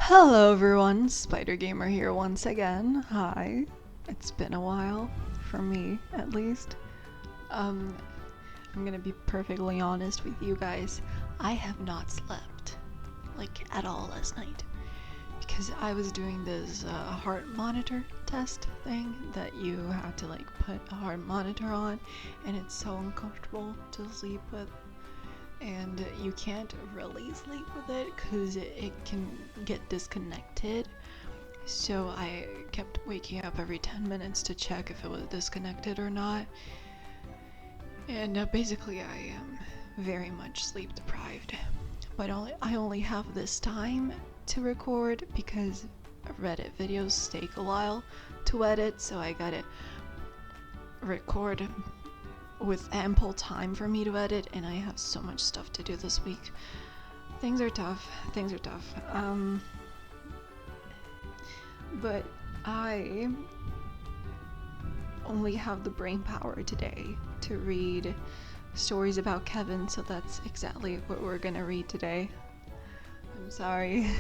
Hello everyone, Spider Gamer here once again. Hi. It's been a while, for me at least. I'm gonna be perfectly honest with you guys. I have not slept, like, at all last night. Because I was doing this heart monitor test thing that you have to like put a heart monitor on, and it's so uncomfortable to sleep with. And you can't really sleep with it because it can get disconnected. So I kept waking up every 10 minutes to check if it was disconnected or not. And basically I am very much sleep deprived. But I only have this time to record because Reddit videos take a while to edit, so I gotta record with ample time for me to edit, and I have so much stuff to do this week. Things are tough. But I only have the brain power today to read Stories About Kevin, so that's exactly what we're gonna read today. I'm sorry.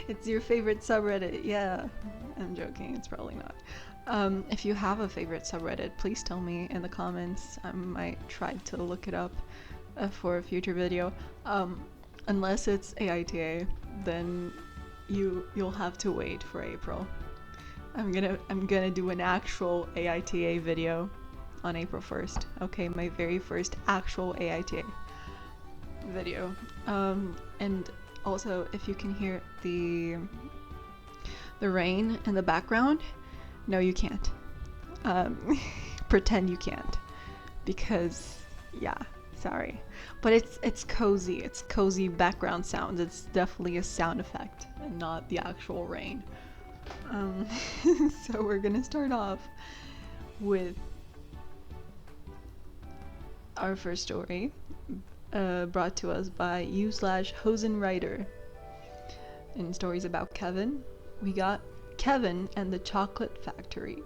It's your favorite subreddit. Yeah, I'm joking. It's probably not. If you have a favorite subreddit, please tell me in the comments. I might try to look it up for a future video. Unless it's AITA, then you'll have to wait for April. I'm gonna do an actual AITA video on April 1st. Okay, my very first actual AITA video. And also, if you can hear the rain in the background, no, you can't. Pretend you can't, because yeah, sorry. But it's cozy. It's cozy background sounds. It's definitely a sound effect and not the actual rain. So we're gonna start off with our first story, brought to us by u/Hosenreiter. In Stories About Kevin, we got Kevin and the Chocolate Factory.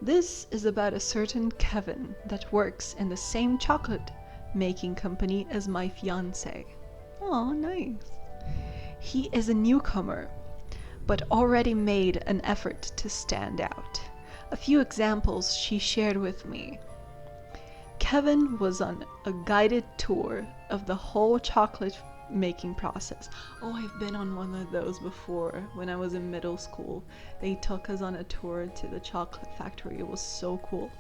This is about a certain Kevin that works in the same chocolate making company as my fiance. Oh, nice. He is a newcomer, but already made an effort to stand out. A few examples she shared with me. Kevin was on a guided tour of the whole chocolate making process. Oh, I've been on one of those before when I was in middle school. They took us on a tour to the chocolate factory. It was so cool.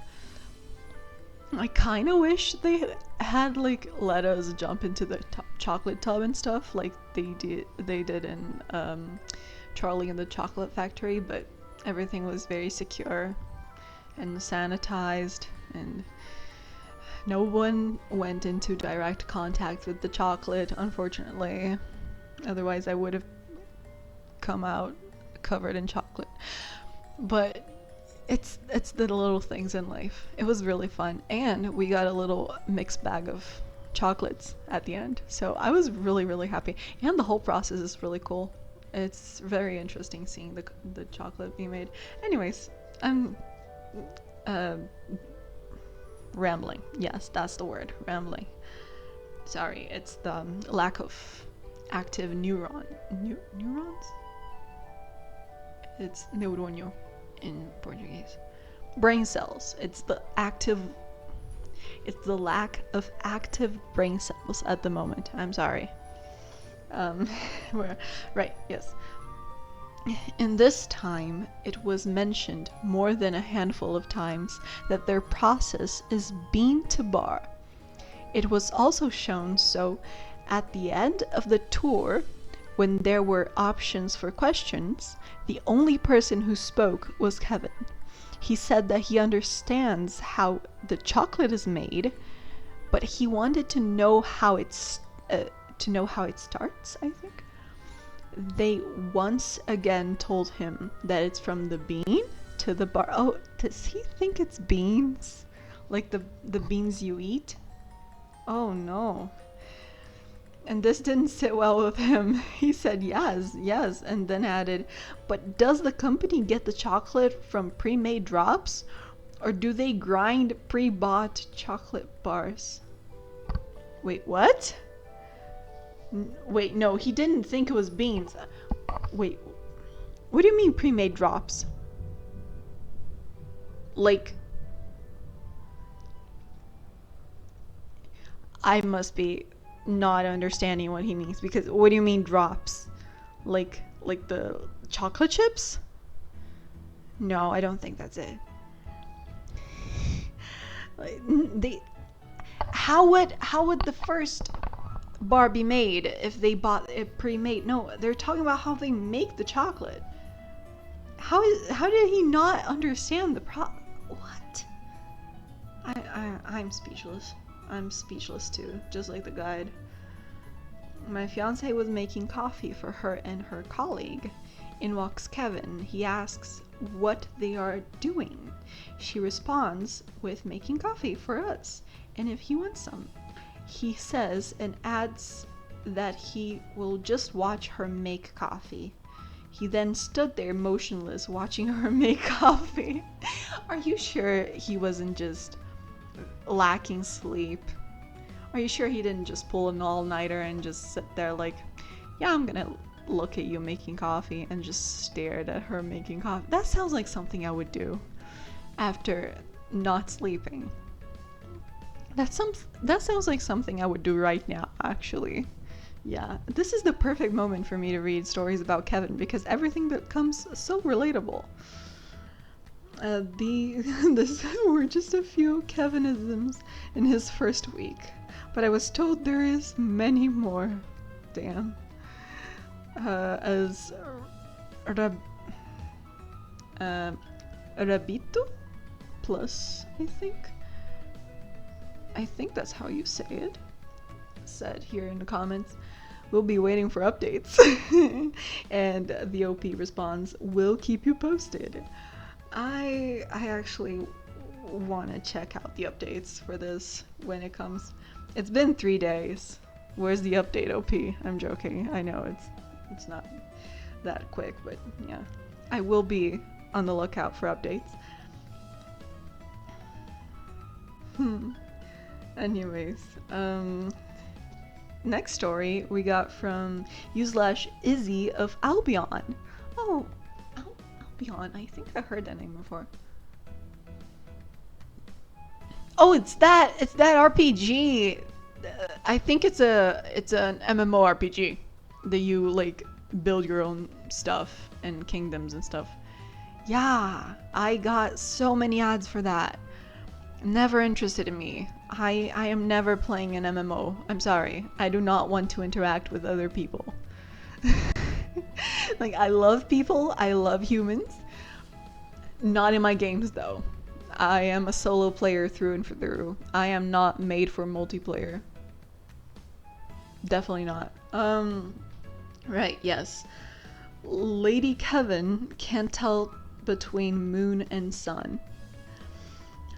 I kind of wish they had like let us jump into the chocolate tub and stuff like they did in Charlie and the Chocolate Factory, but everything was very secure and sanitized, and no one went into direct contact with the chocolate, unfortunately. Otherwise I would have come out covered in chocolate. But it's the little things in life. It was really fun, and we got a little mixed bag of chocolates at the end. So I was really happy, and the whole process is really cool. It's very interesting seeing the chocolate be made. Anyways, I'm rambling. Yes, that's the word. Rambling. Sorry, it's the lack of active neurons? It's neurônio in Portuguese. Brain cells. It's the lack of active brain cells at the moment. I'm sorry. Right, yes. In this time, it was mentioned more than a handful of times that their process is bean to bar. It was also shown so at the end of the tour, when there were options for questions, the only person who spoke was Kevin. He said that he understands how the chocolate is made, but he wanted to know how it starts, I think. They once again told him that it's from the bean to the bar. Oh, does he think it's beans? Like the beans you eat? Oh no. And this didn't sit well with him. He said yes, and then added, but does the company get the chocolate from pre-made drops? Or do they grind pre-bought chocolate bars? Wait, what? Wait, no, he didn't think it was beans. Wait, what do you mean pre-made drops? Like, I must be not understanding what he means, because what do you mean drops? Like the chocolate chips? No, I don't think that's it. Like, they how would the first bar be made if they bought it pre-made? No, they're talking about how they make the chocolate. How did he not understand the what? I'm speechless. I'm speechless too, just like the guide. My fiance was making coffee for her and her colleague. In walks Kevin. He asks what they are doing. She responds with making coffee for us, and if he wants some. He says and adds that he will just watch her make coffee. He then stood there motionless watching her make coffee. Are you sure he wasn't just lacking sleep? Are you sure he didn't just pull an all-nighter and just sit there like, yeah, I'm gonna look at you making coffee, and just stared at her making coffee? That sounds like something I would do after not sleeping. That sounds like something I would do right now, actually. Yeah, this is the perfect moment for me to read stories about Kevin, because everything becomes so relatable. This were just a few Kevinisms in his first week, but I was told there is many more. Damn. As Rabito Plus, I think that's how you say it, said here in the comments, we'll be waiting for updates. And the OP responds, we'll keep you posted. I actually want to check out the updates for this when it comes. It's been 3 days. Where's the update, OP? I'm joking. I know it's not that quick, but yeah. I will be on the lookout for updates. Anyways, next story we got from /Izzy of Albion. Oh, Albion. I think I heard that name before. Oh, it's that RPG. I think it's an MMORPG that you like build your own stuff and kingdoms and stuff. Yeah, I got so many ads for that. Never interested in me. I am never playing an MMO. I'm sorry. I do not want to interact with other people. Like, I love people. I love humans. Not in my games, though. I am a solo player through and through. I am not made for multiplayer. Definitely not. Right, yes. Lady Kevin can't tell between moon and sun.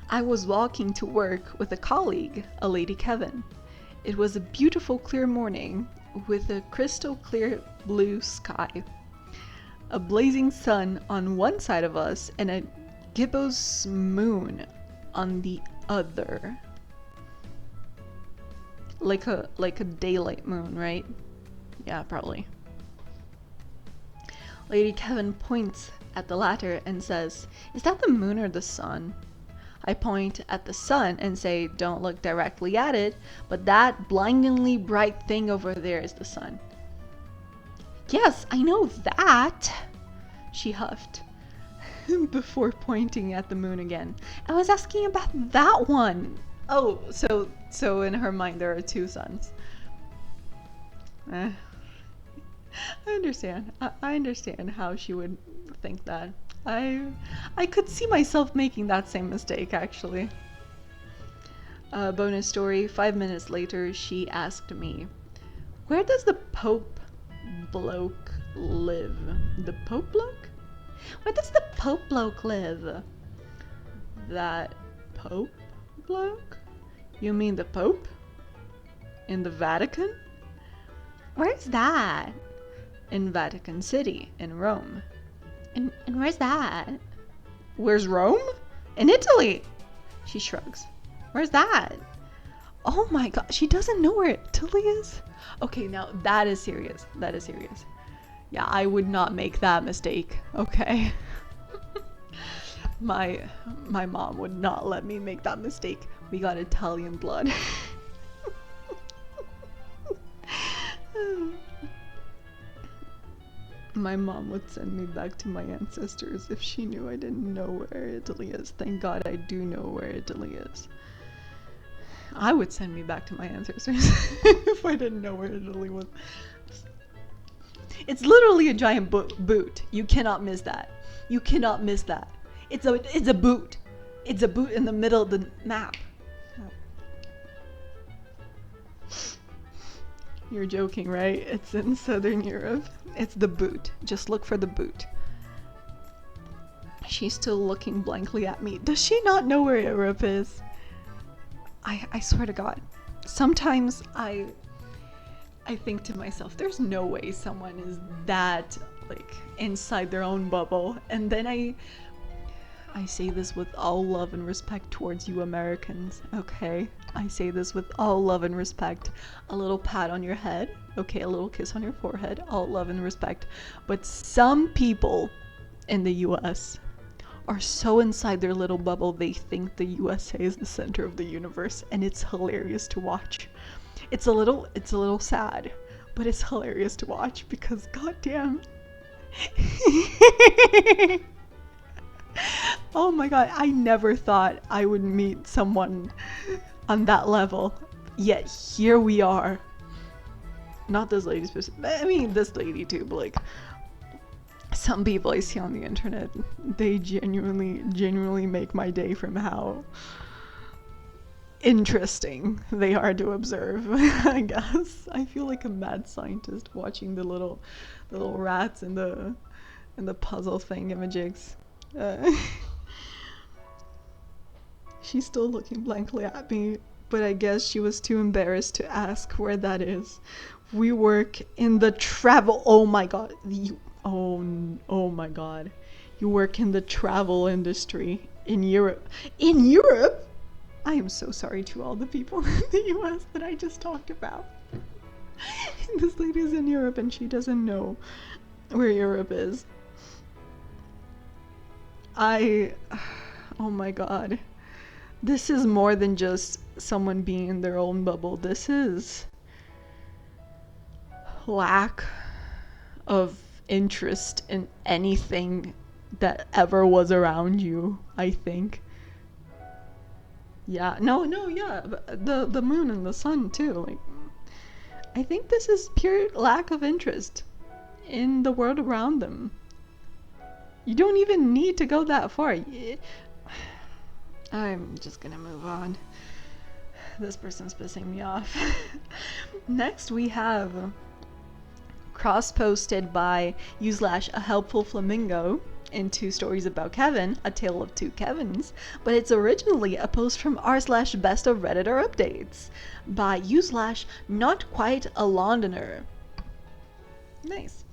I was walking to work with a colleague, a Lady Kevin. It was a beautiful clear morning with a crystal clear blue sky. A blazing sun on one side of us and a gibbous moon on the other. Like a daylight moon, right? Yeah, probably. Lady Kevin points at the latter and says, "Is that the moon or the sun?" I point at the sun and say, "Don't look directly at it, but that blindingly bright thing over there is the sun." "Yes, I know that," she huffed, before pointing at the moon again. "I was asking about that one." Oh, so in her mind there are two suns. I understand. I understand how she would think that. I could see myself making that same mistake, actually. Bonus story, 5 minutes later, she asked me, "Where does the Pope bloke live?" The Pope bloke? Where does the Pope bloke live? That Pope bloke? You mean the Pope? In the Vatican? Where's that? In Vatican City, in Rome. And where's that? Where's Rome? In Italy! She shrugs. Where's that? Oh my god, she doesn't know where Italy is? Okay, now that is serious. That is serious. Yeah, I would not make that mistake. Okay. My mom would not let me make that mistake. We got Italian blood. My mom would send me back to my ancestors if she knew I didn't know where Italy is. Thank God I do know where Italy is. I would send me back to my ancestors if I didn't know where Italy was. It's literally a giant boot. You cannot miss that. You cannot miss that. It's a boot. It's a boot in the middle of the map. You're joking, right? It's in Southern Europe. It's the boot. Just look for the boot. She's still looking blankly at me. Does she not know where Europe is? I swear to God. Sometimes I think to myself, there's no way someone is that like inside their own bubble. And then I say this with all love and respect towards you Americans, okay? I say this with all love and respect. A little pat on your head, okay? A little kiss on your forehead, all love and respect. But some people in the US are so inside their little bubble they think the USA is the center of the universe, and it's hilarious to watch. It's a little sad, but it's hilarious to watch because goddamn. Oh my god, I never thought I would meet someone on that level. Yet here we are. Not this lady specifically. I mean, this lady too, but like some people I see on the internet, they genuinely make my day from how interesting they are to observe. I guess I feel like a mad scientist watching the little rats and the puzzle thingamajigs. She's still looking blankly at me, but I guess she was too embarrassed to ask where that is. We work in the travel. Oh my god. Oh my god. You work in the travel industry in Europe. In Europe? I am so sorry to all the people in the US that I just talked about. This lady's in Europe and she doesn't know where Europe is. Oh my god. This is more than just someone being in their own bubble. This is lack of interest in anything that ever was around you, I think. Yeah, no, yeah, the moon and the sun too. Like, I think this is pure lack of interest in the world around them. You don't even need to go that far. I'm just gonna move on. This person's pissing me off. Next we have cross-posted by /a helpful flamingo into Stories About Kevin, a tale of two Kevins, but it's originally a post from r/best of Redditor updates by /not quite a Londoner. Nice.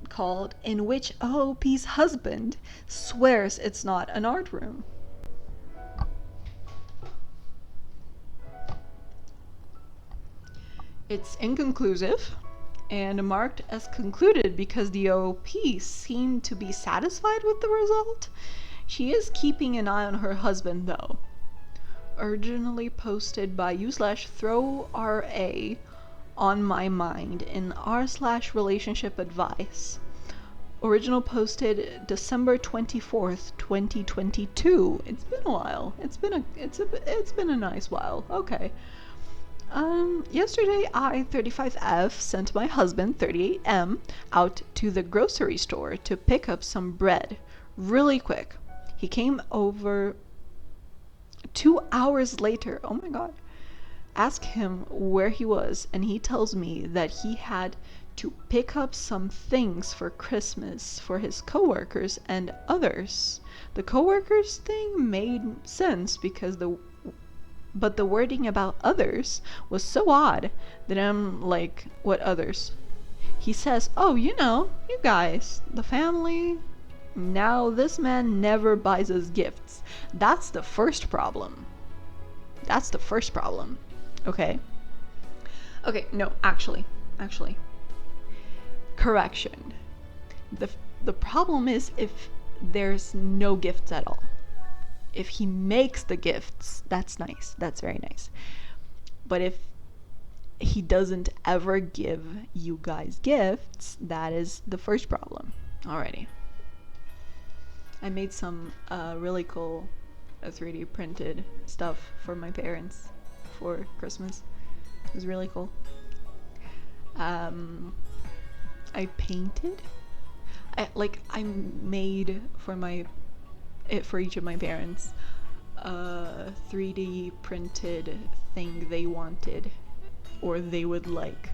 Called In Which OOP's Husband Swears It's Not an Art Room. It's inconclusive and marked as concluded because the OOP seemed to be satisfied with the result. She is keeping an eye on her husband though. Originally posted by /throwra on my mind in r/relationship advice. Original posted December 24th, 2022. It's been a while. It's been a nice while. Okay. Yesterday I, 35F, sent my husband, 38M, out to the grocery store to pick up some bread. Really quick. He came over 2 hours later. Oh my god. Ask him where he was, and he tells me that he had to pick up some things for Christmas for his coworkers and others. The coworkers thing made sense because the wording about others was so odd that I'm like, what others? He says, oh, you know, you guys, the family. Now this man never buys us gifts. That's the first problem. That's the first problem. Okay. Okay, no, actually. Correction. The problem is if there's no gifts at all. If he makes the gifts, that's nice. That's very nice. But if he doesn't ever give you guys gifts, that is the first problem. Alrighty. I made some really cool 3D printed stuff for my parents for Christmas. It was really cool. I painted. I made for each of my parents a 3D printed thing they wanted or they would like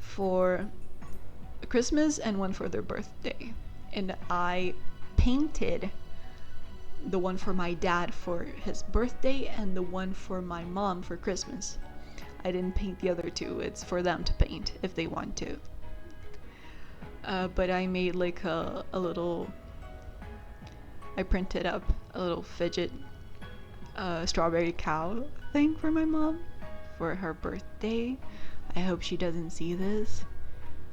for Christmas and one for their birthday. And I painted the one for my dad for his birthday and the one for my mom for Christmas. I didn't paint the other two. It's for them to paint if they want to. But I made like I printed up a little fidget strawberry cow thing for my mom for her birthday. I hope she doesn't see this.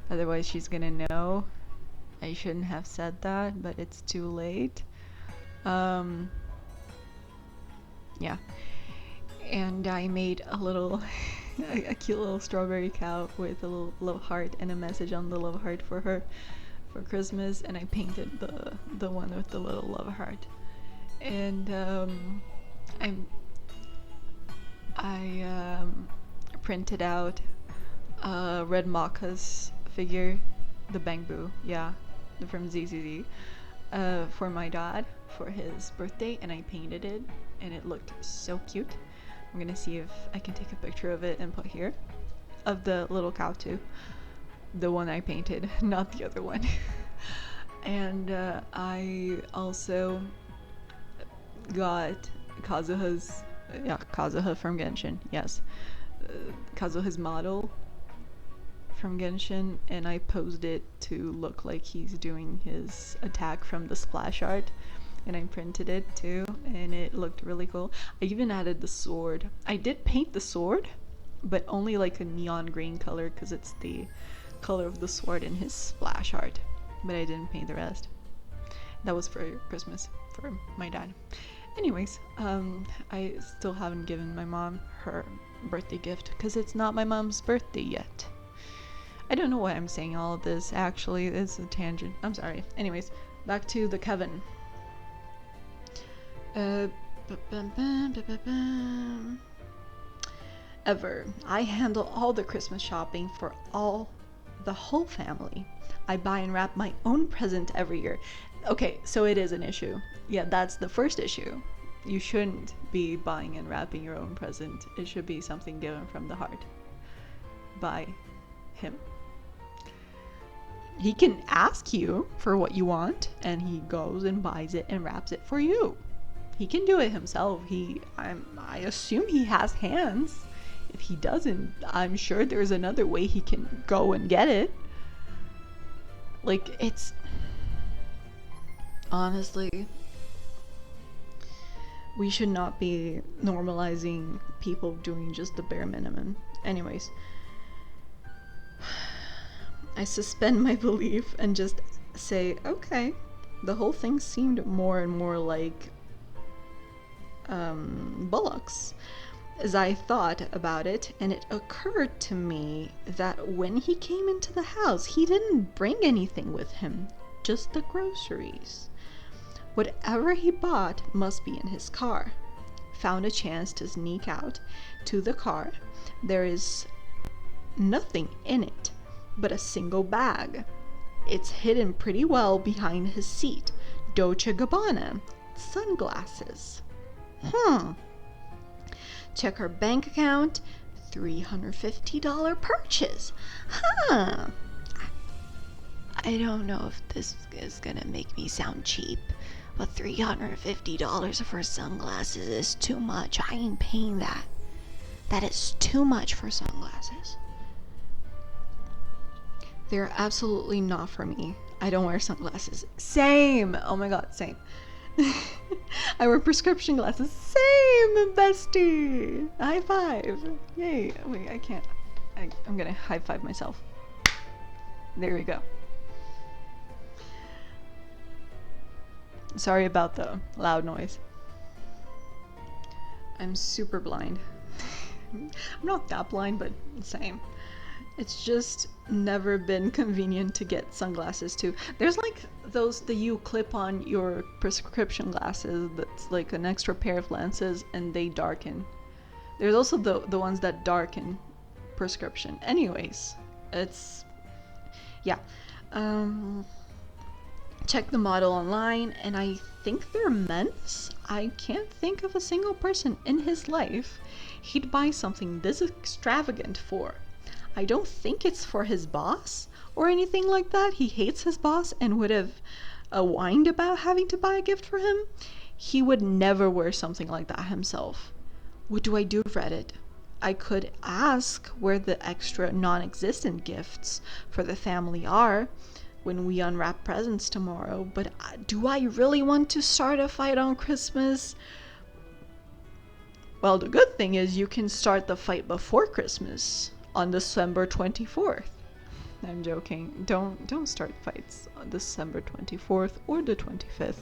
Otherwise she's gonna know. I shouldn't have said that, but it's too late. Yeah. And I made a little a cute little strawberry cow with a little love heart and a message on the love heart for her for Christmas, and I painted the one with the little love heart. And I printed out Red Maca's figure, the Bangbu, yeah, from ZZZ, for my dad for his birthday, and I painted it, and it looked so cute. I'm gonna see if I can take a picture of it and put here, of the little cow too, the one I painted, not the other one. And I also got Kazuha from Genshin, yes, Kazuha's model from Genshin, and I posed it to look like he's doing his attack from the splash art, and I printed it too, and it looked really cool. I even added the sword. I did paint the sword, but only like a neon green color because it's the color of the sword in his splash art, but I didn't paint the rest. That was for Christmas for my dad. Anyways, I still haven't given my mom her birthday gift because it's not my mom's birthday yet. I don't know why I'm saying all of this, actually. It's a tangent. I'm sorry. Anyways, back to the Kevin. Ever. I handle all the Christmas shopping for the whole family. I buy and wrap my own present every year. Okay, so it is an issue. Yeah, that's the first issue. You shouldn't be buying and wrapping your own present. It should be something given from the heart by him. He can ask you for what you want, and he goes and buys it and wraps it for you. He can do it himself. I assume he has hands. If he doesn't, I'm sure there's another way he can go and get it. Like, it's... Honestly, we should not be normalizing people doing just the bare minimum. Anyways, I suspend my belief and just say, okay, the whole thing seemed more and more like bullocks as I thought about it, and it occurred to me that when he came into the house, he didn't bring anything with him, just the groceries. Whatever he bought must be in his car. Found a chance to sneak out to the car. There is nothing in it but a single bag. It's hidden pretty well behind his seat. Dolce & Gabbana sunglasses. Check her bank account. $350 purchase. I don't know if this is gonna make me sound cheap, but $350 for sunglasses is too much. I ain't paying that. That is too much for sunglasses. They're absolutely not for me. I don't wear sunglasses. Same! Oh my god, same. I wear prescription glasses. Same, bestie. High five. Yay. Wait, I can't. I'm gonna high five myself. There we go. Sorry about the loud noise. I'm super blind. I'm not that blind, but same. It's just never been convenient to get sunglasses too. There's like those that you clip on your prescription glasses that's like an extra pair of lenses and they darken. There's also the ones that darken prescription. Anyways, it's yeah. Check the model online and I think they're men's. I can't think of a single person in his life he'd buy something this extravagant for. I don't think it's for his boss or anything like that. He hates his boss and would have whined about having to buy a gift for him. He would never wear something like that himself. What do I do, Reddit? I could ask where the extra non-existent gifts for the family are when we unwrap presents tomorrow, but do I really want to start a fight on Christmas? Well, the good thing is you can start the fight before Christmas on December 24th. I'm joking. Don't start fights on December 24th or the 25th.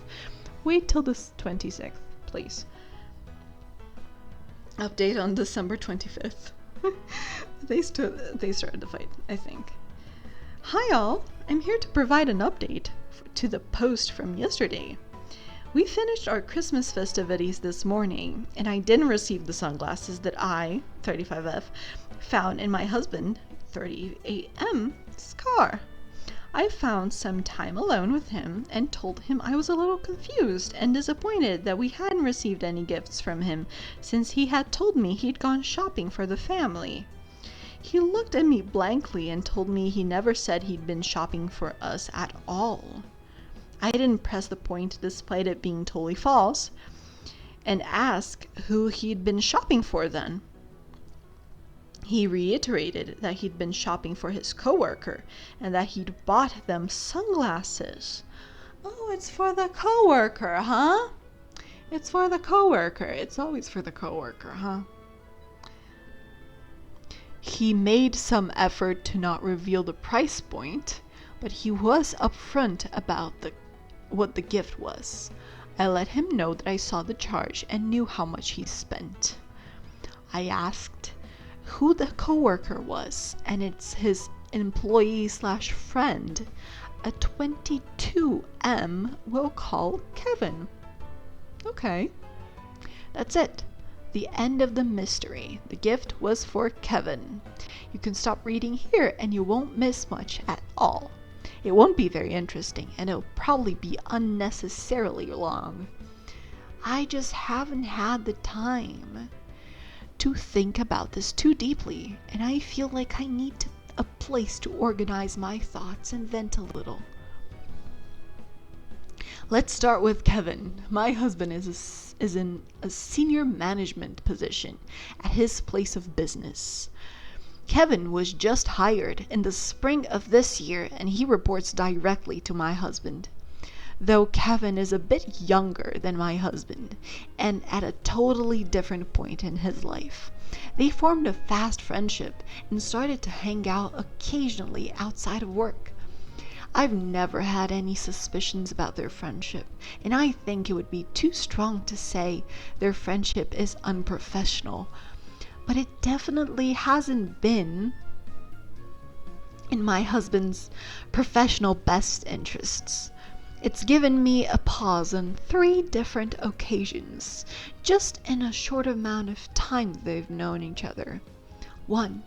Wait till the 26th, please. Update on December 25th. They started the fight, I think. Hi all, I'm here to provide an update to the post from yesterday. We finished our Christmas festivities this morning, and I didn't receive the sunglasses that I, 35F, found in my husband, 38M's car. I found some time alone with him and told him I was a little confused and disappointed that we hadn't received any gifts from him since he had told me he'd gone shopping for the family. He looked at me blankly and told me he never said he'd been shopping for us at all. I didn't press the point despite it being totally false and asked who he'd been shopping for then. He reiterated that he'd been shopping for his coworker and that he'd bought them sunglasses. Oh, it's for the coworker, huh? It's for the coworker. It's always for the coworker, huh? He made some effort to not reveal the price point, but he was upfront about what the gift was. I let him know that I saw the charge and knew how much he spent. I asked who the coworker was, and it's his employee/friend, a 22M we'll call Kevin. Okay, that's it. The end of the mystery. The gift was for Kevin. You can stop reading here and you won't miss much at all. It won't be very interesting and it'll probably be unnecessarily long. I just haven't had the time to think about this too deeply, and I feel like I need a place to organize my thoughts and vent a little. Let's start with Kevin. My husband is in a senior management position at his place of business. Kevin was just hired in the spring of this year and he reports directly to my husband. Though Kevin is a bit younger than my husband and at a totally different point in his life, they formed a fast friendship and started to hang out occasionally outside of work. I've never had any suspicions about their friendship, and I think it would be too strong to say their friendship is unprofessional, but it definitely hasn't been in my husband's professional best interests. It's given me a pause on 3 different occasions, just in a short amount of time they've known each other. 1.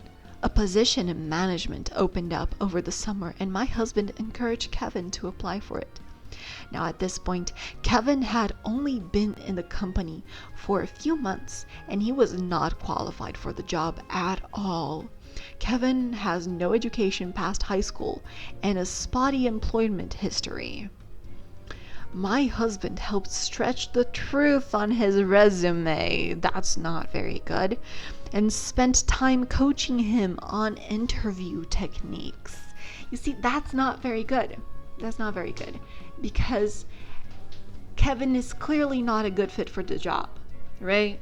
A position in management opened up over the summer and my husband encouraged Kevin to apply for it. Now at this point, Kevin had only been in the company for a few months and he was not qualified for the job at all. Kevin has no education past high school and a spotty employment history. My husband helped stretch the truth on his resume, that's not very good, and spent time coaching him on interview techniques. You see, that's not very good. That's not very good because Kevin is clearly not a good fit for the job, right?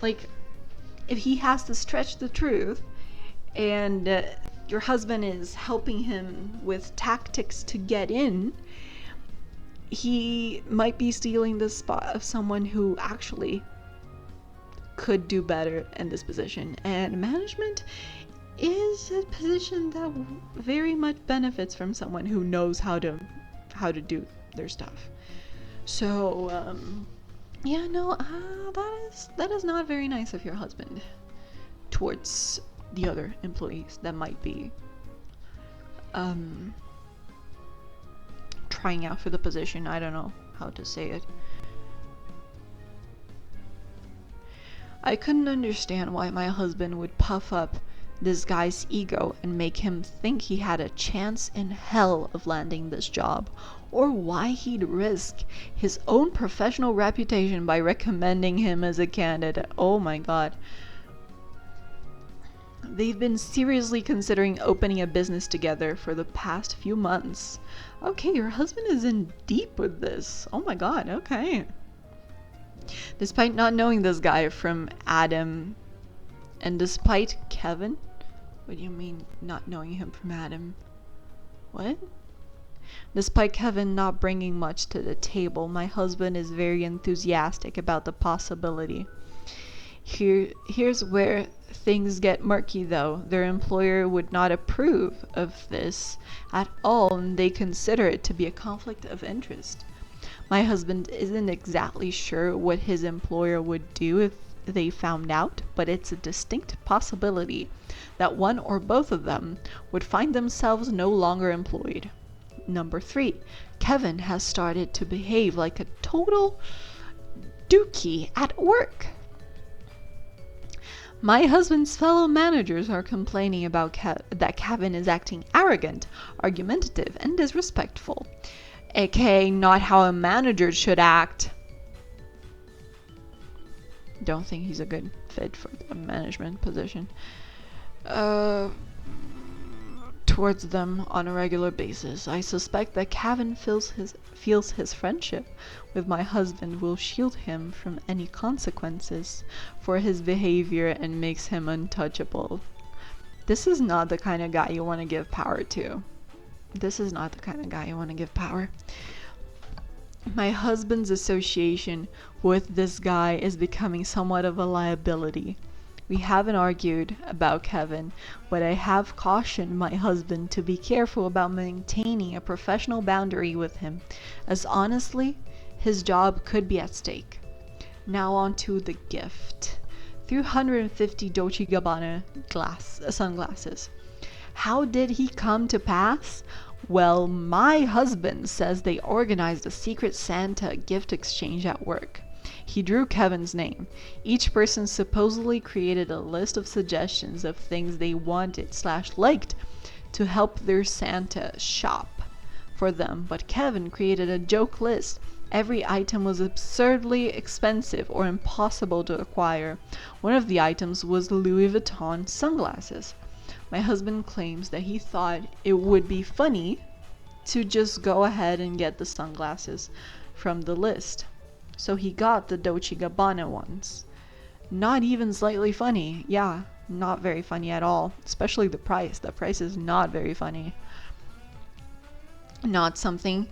Like, if he has to stretch the truth and your husband is helping him with tactics to get in, he might be stealing the spot of someone who actually could do better in this position. And management is a position that very much benefits from someone who knows how to do their stuff. So yeah, no, that is not very nice of your husband towards the other employees that might be trying out for the position. I don't know how to say it. I couldn't understand why my husband would puff up this guy's ego and make him think he had a chance in hell of landing this job, or why he'd risk his own professional reputation by recommending him as a candidate. Oh my god. They've been seriously considering opening a business together for the past few months. Okay, your husband is in deep with this. Oh my god, okay. Despite not knowing this guy from Adam, and despite Kevin, what do you mean not knowing him from Adam? What? Despite Kevin not bringing much to the table, my husband is very enthusiastic about the possibility. Here's where things get murky though. Their employer would not approve of this at all, and they consider it to be a conflict of interest. My husband isn't exactly sure what his employer would do if they found out, but it's a distinct possibility that one or both of them would find themselves no longer employed. Number 3, Kevin has started to behave like a total dookie at work. My husband's fellow managers are complaining about that Kevin is acting arrogant, argumentative, and disrespectful. aka not how a manager should act. Don't think he's a good fit for the management position. Towards them on a regular basis. I suspect that Kevin feels his friendship with my husband will shield him from any consequences for his behavior and makes him untouchable. This is not the kind of guy you want to give power to. This is not the kind of guy you want to give power. My husband's association with this guy is becoming somewhat of a liability. We haven't argued about Kevin, but I have cautioned my husband to be careful about maintaining a professional boundary with him, as honestly, his job could be at stake. Now on to the gift. 350 Dolce & Gabbana sunglasses. How did he come to pass? Well, my husband says they organized a secret Santa gift exchange at work. He drew Kevin's name. Each person supposedly created a list of suggestions of things they wanted/liked to help their Santa shop for them, but Kevin created a joke list. Every item was absurdly expensive or impossible to acquire. One of the items was Louis Vuitton sunglasses. My husband claims that he thought it would be funny to just go ahead and get the sunglasses from the list. So he got the Dolce & Gabbana ones. Not even slightly funny. Yeah, not very funny at all. Especially the price. The price is not very funny. Not something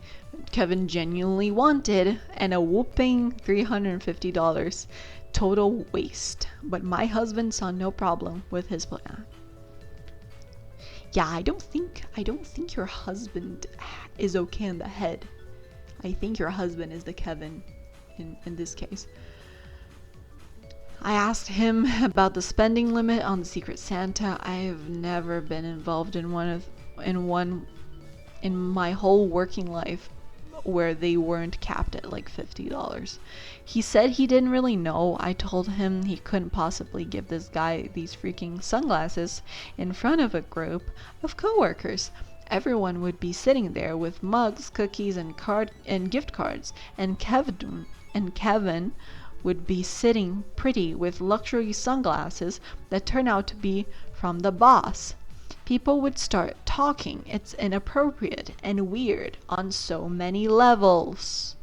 Kevin genuinely wanted, and a whooping $350. Total waste. But my husband saw no problem with his plan. Yeah, I don't think your husband is okay in the head. I think your husband is the Kevin in this case. I asked him about the spending limit on the Secret Santa. I have never been involved in one in my whole working life where they weren't capped at like $50. He said he didn't really know. I told him he couldn't possibly give this guy these freaking sunglasses in front of a group of coworkers. Everyone would be sitting there with mugs, cookies, and gift cards, and Kevin would be sitting pretty with luxury sunglasses that turn out to be from the boss. People would start talking. It's inappropriate and weird on so many levels.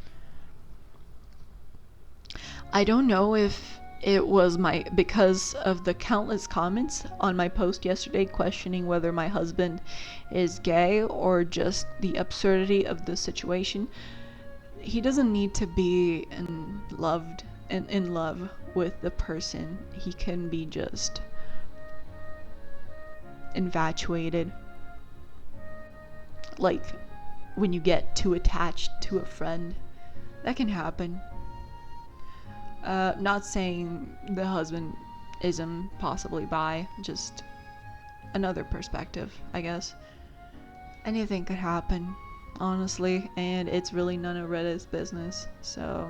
I don't know if it was because of the countless comments on my post yesterday questioning whether my husband is gay, or just the absurdity of the situation. He doesn't need to be in love with the person. He can be just infatuated. Like when you get too attached to a friend, that can happen. Not saying the husband isn't possibly bi, just another perspective, I guess. Anything could happen, honestly, and it's really none of Reddit's business, so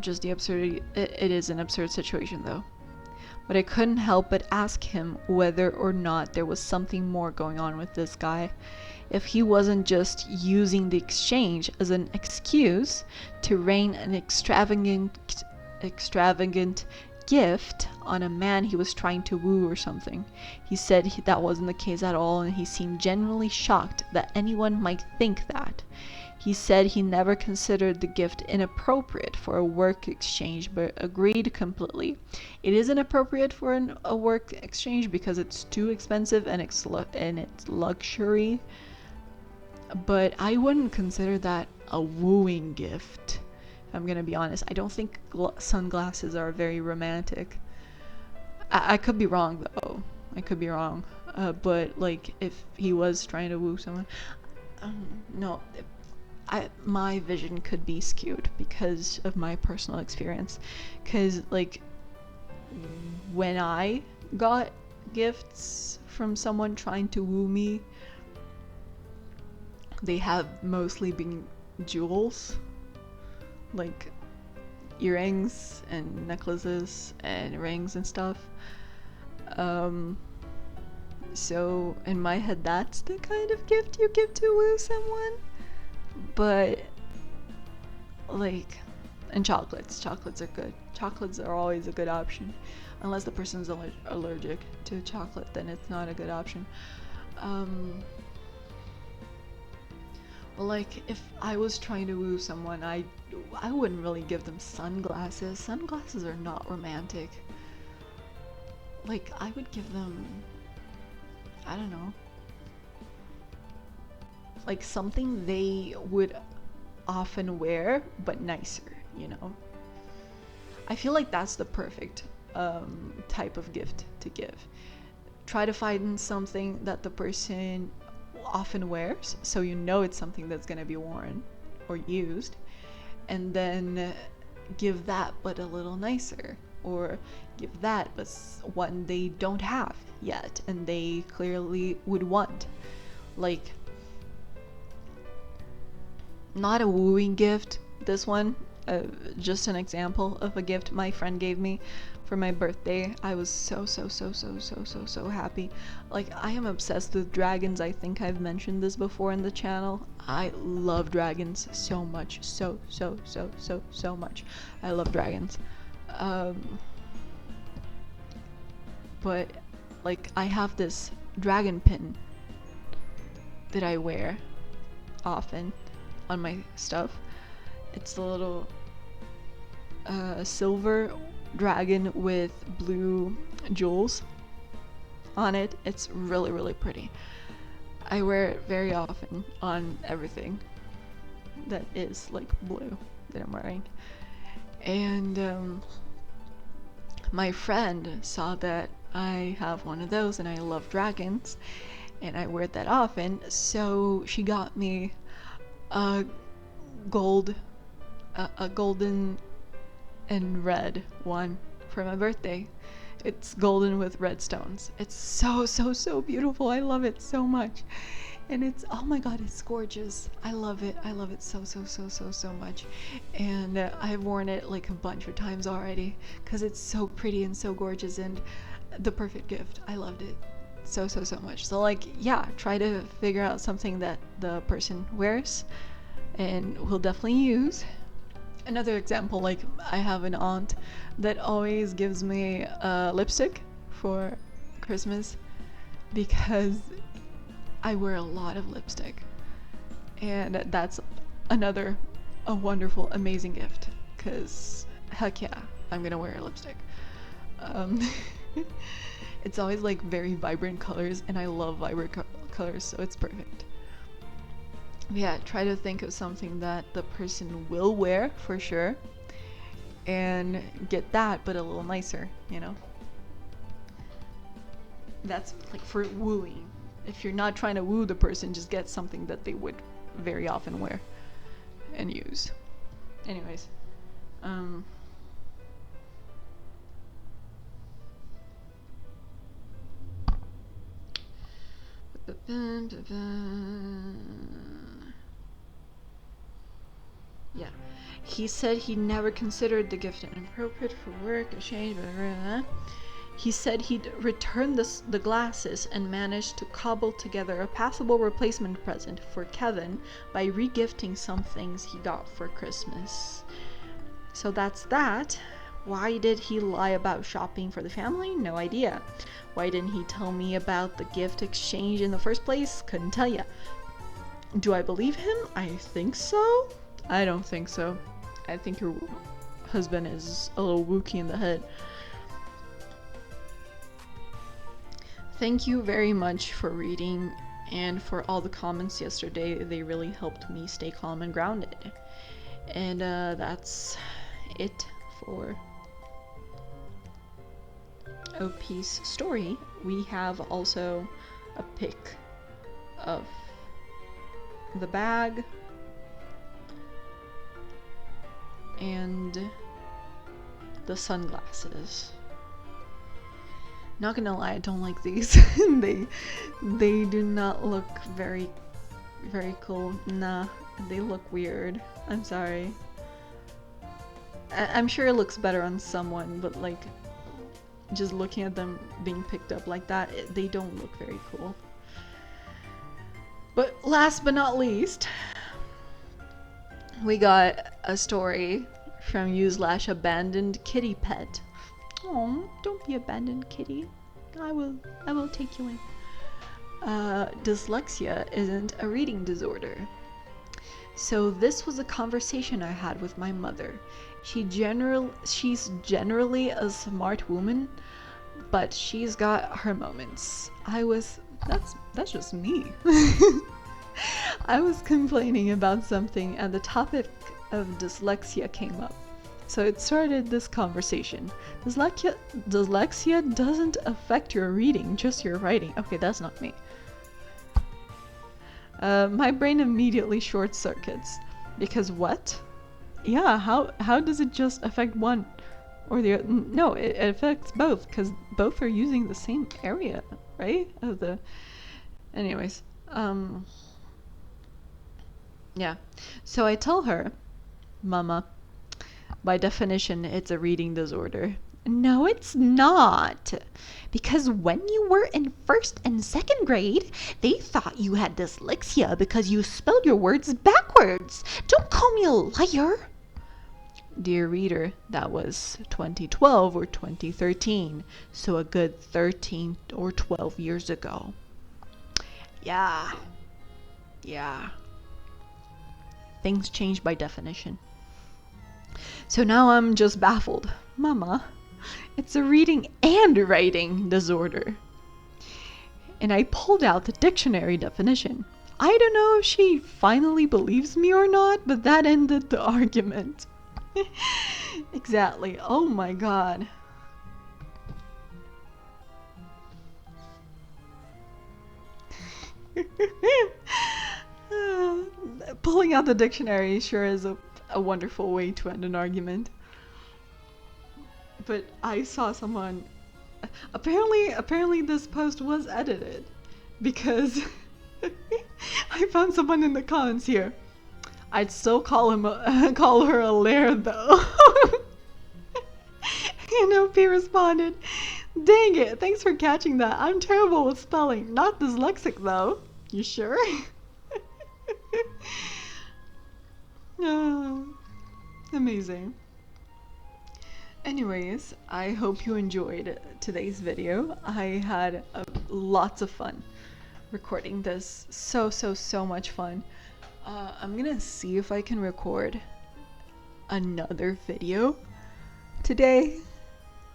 just the absurdity. It is an absurd situation though. But I couldn't help but ask him whether or not there was something more going on with this guy. If he wasn't just using the exchange as an excuse to rain an extravagant gift on a man he was trying to woo or something. He said that wasn't the case at all, and he seemed genuinely shocked that anyone might think that. He said he never considered the gift inappropriate for a work exchange, but agreed completely. It isn't appropriate for a work exchange because it's too expensive and it's luxury. But I wouldn't consider that a wooing gift. I'm gonna be honest. I don't think sunglasses are very romantic. I could be wrong though. I could be wrong. But like if he was trying to woo someone, no. My vision could be skewed because of my personal experience. Because like when I got gifts from someone trying to woo me, they have mostly been jewels, like earrings and necklaces and rings and stuff. So in my head, that's the kind of gift you give to woo someone. But like, and chocolates are good. Chocolates are always a good option, unless the person's allergic to chocolate, then it's not a good option. Well, like if I was trying to woo someone, I wouldn't really give them sunglasses. Sunglasses are not romantic. Like I would give them, I don't know, like something they would often wear but nicer, you know. I feel like that's the perfect type of gift to give. Try to find something that the person often wears, so you know it's something that's going to be worn or used, and then give that but a little nicer, or give that but one they don't have yet and they clearly would want. Like, not a wooing gift, this one, just an example of a gift my friend gave me for my birthday. I was so happy. Like, I am obsessed with dragons. I think I've mentioned this before in the channel. I love dragons so much. So much. I love dragons. But like, I have this dragon pin that I wear often on my stuff. It's a little silver dragon with blue jewels on it. It's really pretty. I wear it very often on everything that is like blue that I'm wearing. And my friend saw that I have one of those and I love dragons and I wear that often, so she got me a golden and red one for my birthday. It's golden with red stones. It's so beautiful. I love it so much. And it's, oh my god, it's gorgeous. I love it so much. And I've worn it like a bunch of times already because it's so pretty and so gorgeous and the perfect gift. I loved it so much. So like, yeah, try to figure out something that the person wears and will definitely use. Another example, like I have an aunt that always gives me lipstick for Christmas because I wear a lot of lipstick, and that's another a wonderful, amazing gift. Because, heck yeah, I'm gonna wear a lipstick. Um, it's always like very vibrant colors, and I love vibrant colors, so it's perfect. Yeah, try to think of something that the person will wear for sure, and get that, but a little nicer, you know? That's like for wooing. If you're not trying to woo the person, just get something that they would very often wear and use. Anyways, yeah. He said he never considered the gift inappropriate for work, a change, blah, blah, blah. He said he'd returned the glasses and managed to cobble together a passable replacement present for Kevin by regifting some things he got for Christmas. So that's that. Why did he lie about shopping for the family? No idea. Why didn't he tell me about the gift exchange in the first place? Couldn't tell ya. Do I believe him? I think so. I don't think so. I think your husband is a little wookie in the head. Thank you very much for reading and for all the comments yesterday. They really helped me stay calm and grounded. And that's it for OP's story. We have also a pic of the bag and the sunglasses. Not gonna lie, I don't like these. they do not look very cool. Nah, they look weird. I'm sorry. I'm sure it looks better on someone, but like just looking at them being picked up like that, they don't look very cool. But last but not least, we got a story from u/abandoned kitty pet. Oh, don't be abandoned, kitty. I will take you in. Dyslexia isn't a reading disorder. So this was a conversation I had with my mother. She's generally a smart woman, but she's got her moments. That's just me. I was complaining about something and the topic of dyslexia came up. So it started this conversation. Dyslexia doesn't affect your reading, just your writing. Okay, that's not me. My brain immediately short circuits. Because what? Yeah, how does it just affect one or the other? No, it affects both, because both are using the same area, right? Anyways, yeah. So I tell her, Mama, by definition, it's a reading disorder. No, it's not. Because when you were in 1st and 2nd grade, they thought you had dyslexia because you spelled your words backwards. Don't call me a liar. Dear reader, that was 2012 or 2013, so a good 13 or 12 years ago. Yeah. Things change by definition. So now I'm just baffled. Mama, it's a reading and writing disorder. And I pulled out the dictionary definition. I don't know if she finally believes me or not, but that ended the argument. Exactly. Oh my god. Pulling out the dictionary sure is a wonderful way to end an argument. But I saw someone, apparently this post was edited, because I found someone in the comments here. I'd still call her a laird though. And OP responded, dang it, thanks for catching that. I'm terrible with spelling, not dyslexic though. You sure? Oh, amazing. Anyways, I hope you enjoyed today's video. I had lots of fun recording this. So much fun. I'm gonna see if I can record another video today.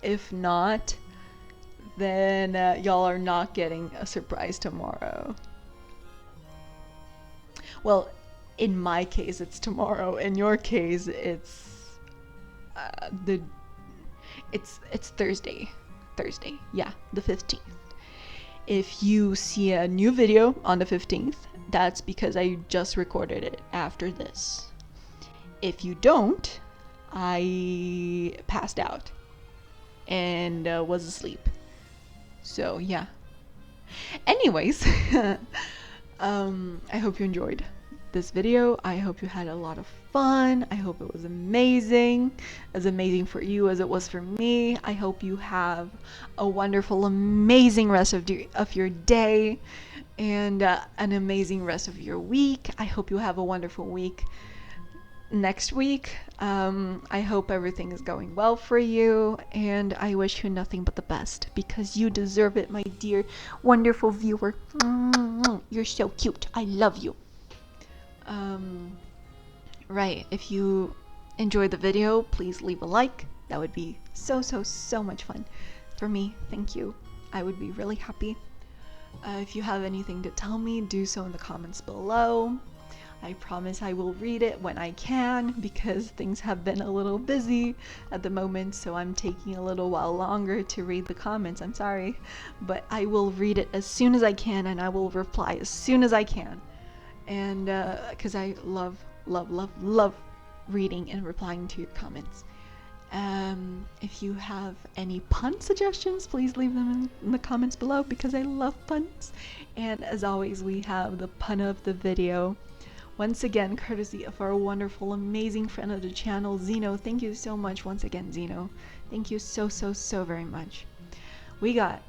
If not, then y'all are not getting a surprise tomorrow. Well, in my case it's tomorrow. In your case it's it's Thursday. Yeah, the 15th. If you see a new video on the 15th, that's because I just recorded it after this. If you don't, I passed out and was asleep. So yeah. Anyways, I hope you enjoyed this video. I hope you had a lot of fun. I hope it was amazing, as amazing for you as it was for me. I hope you have a wonderful, amazing rest of your day and an amazing rest of your week. I hope you have a wonderful week next week. I hope everything is going well for you, and I wish you nothing but the best, because you deserve it, my dear wonderful viewer. You're so cute. I love you. Right, if you enjoyed the video, please leave a like. That would be so much fun for me. Thank you. I would be really happy. If you have anything to tell me, do so in the comments below. I promise I will read it when I can, because things have been a little busy at the moment, so I'm taking a little while longer to read the comments. I'm sorry, but I will read it as soon as I can, and I will reply as soon as I can. And because I love reading and replying to your comments. If you have any pun suggestions, please leave them in the comments below, because I love puns. And as always, we have the pun of the video, once again courtesy of our wonderful, amazing friend of the channel, Zeno. Thank you so much once again, Zeno. Thank you so very much. We got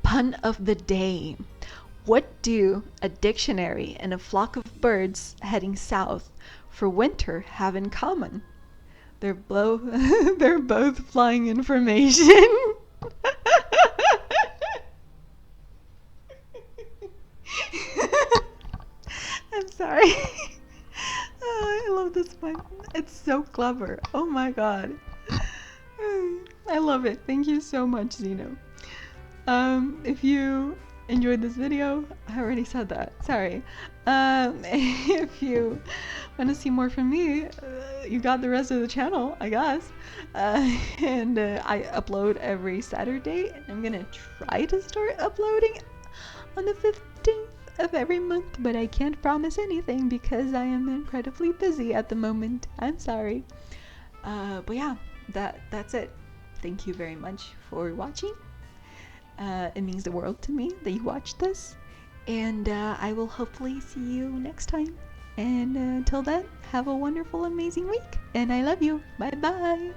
pun of the day. What do a dictionary and a flock of birds heading south for winter have in common? They're both flying information. I'm sorry. Oh, I love this one. It's so clever. Oh my god. I love it. Thank you so much, Zeno. If you enjoyed this video, I already said that, sorry. If you want to see more from me, you got the rest of the channel, I guess. And I upload every Saturday, and I'm gonna try to start uploading on the 15th of every month, but I can't promise anything because I am incredibly busy at the moment. I'm sorry. But yeah, that's it. Thank you very much for watching. It means the world to me that you watched this, and I will hopefully see you next time. And until then, have a wonderful, amazing week, and I love you. Bye bye.